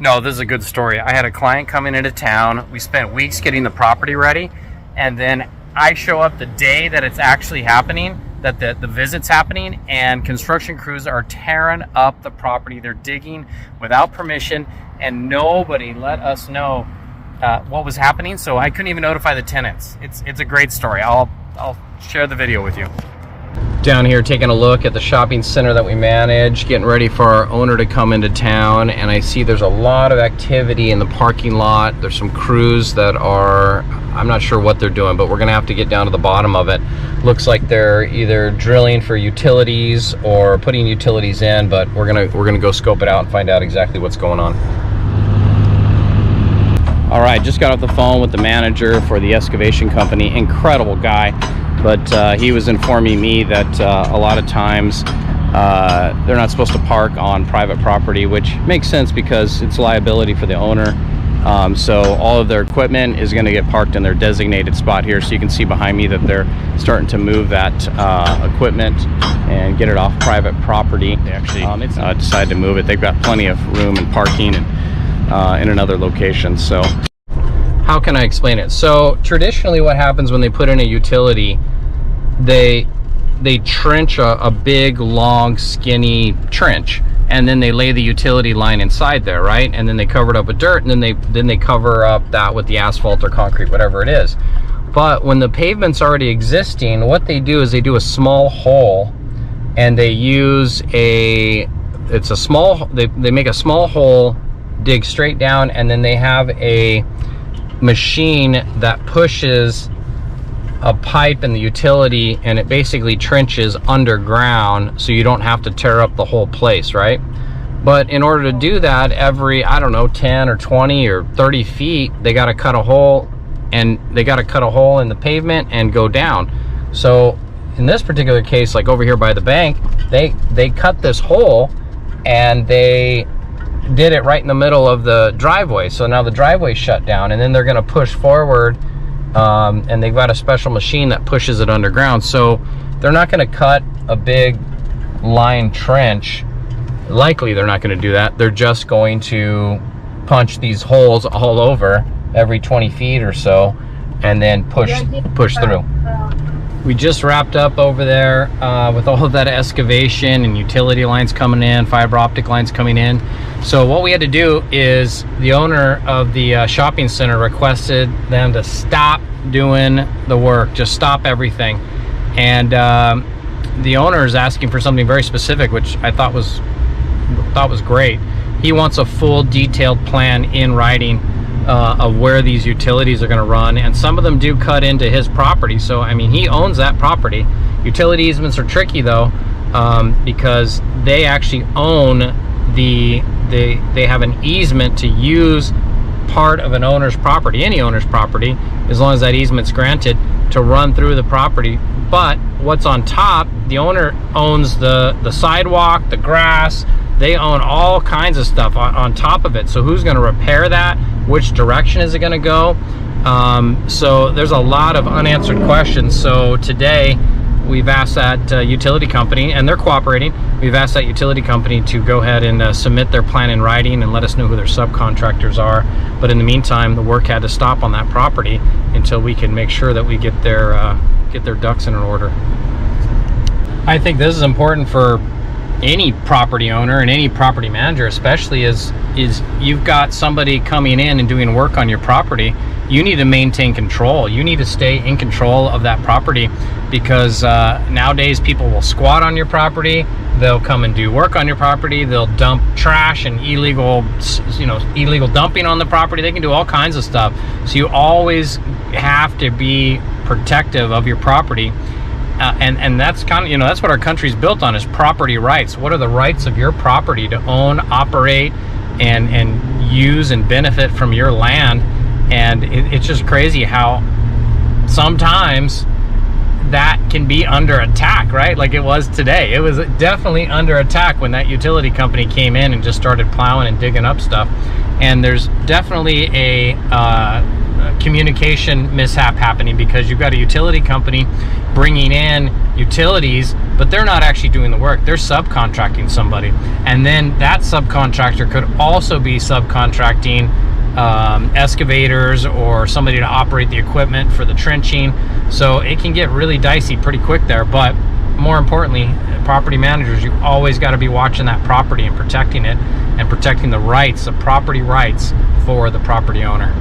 No, this is a good story. I had a client coming into town. We spent weeks getting the property ready, and then I show up the day that it's actually happening, that the visit's happening, and construction crews are tearing up the property. They're digging without permission, and nobody let us know what was happening, so I couldn't even notify the tenants. It's a great story. I'll share the video with you. Down here taking a look at the shopping center that we manage, getting ready for our owner to come into town, and I see there's a lot of activity in the parking lot. There's some crews that are, I'm not sure what they're doing, but we're gonna have to get down to the bottom of it. Looks like they're either drilling for utilities or putting utilities in, but we're gonna go scope it out and find out exactly what's going on. All right, just got off the phone with the manager for the excavation company. Incredible guy. But he was informing me that a lot of times they're not supposed to park on private property, which makes sense because it's liability for the owner. So all of their equipment is going to get parked in their designated spot here. So you can see behind me that they're starting to move that equipment and get it off private property. They actually decided to move it. They've got plenty of room and parking and in another location. So how can I explain it? So traditionally what happens when they put in a utility, they trench a big, long, skinny trench, and then they lay the utility line inside there, right? And then they cover it up with dirt, and then they cover up that with the asphalt or concrete, whatever it is. But when the pavement's already existing, what they do is they do a small hole, and they use they make a small hole, dig straight down, and then they have a machine that pushes a pipe in the utility, and it basically trenches underground so you don't have to tear up the whole place, right? But in order to do that, every, I don't know, 10 or 20 or 30 feet, they got to cut a hole, and they got to cut a hole in the pavement and go down. So in this particular case, like over here by the bank, they cut this hole and they did it right in the middle of the driveway. So now the driveway's shut down, and then they're going to push forward, and they've got a special machine that pushes it underground. So they're not going to cut a big line trench. Likely they're not going to do that. They're just going to punch these holes all over every 20 feet or so, and then push through. We just wrapped up over there with all of that excavation and utility lines coming in, fiber optic lines coming in. So what we had to do is the owner of the shopping center requested them to stop doing the work, just stop everything. And the owner is asking for something very specific, which I thought was great. He wants a full detailed plan in writing of where these utilities are going to run, and some of them do cut into his property. So I mean, he owns that property. Utility easements are tricky though, because they actually own they have an easement to use part of an owner's property, any owner's property, as long as that easement's granted, to run through the property. But what's on top, the owner owns the sidewalk, the grass. They own all kinds of stuff on top of it. So who's going to repair that? Which direction is it going to go? So there's a lot of unanswered questions. So today we've asked that utility company, and they're cooperating, we've asked that utility company to go ahead and submit their plan in writing and let us know who their subcontractors are. But in the meantime, the work had to stop on that property until we can make sure that we get their ducks in order. I think this is important for any property owner and any property manager, especially is you've got somebody coming in and doing work on your property. You need to maintain control. You need to stay in control of that property, because nowadays people will squat on your property. They'll come and do work on your property. They'll dump trash and illegal dumping on the property. They can do all kinds of stuff. So you always have to be protective of your property. And that's kind of, that's what our country's built on, is property rights. What are the rights of your property to own, operate, and use and benefit from your land? And it's just crazy how sometimes that can be under attack, right? Like it was today. It was definitely under attack when that utility company came in and just started plowing and digging up stuff. And there's definitely a communication mishap happening, because you've got a utility company bringing in utilities, but they're not actually doing the work. They're subcontracting somebody, and then that subcontractor could also be subcontracting excavators or somebody to operate the equipment for the trenching. So it can get really dicey pretty quick there. But more importantly, property managers, you always got to be watching that property and protecting it, and protecting the rights, the property rights for the property owner.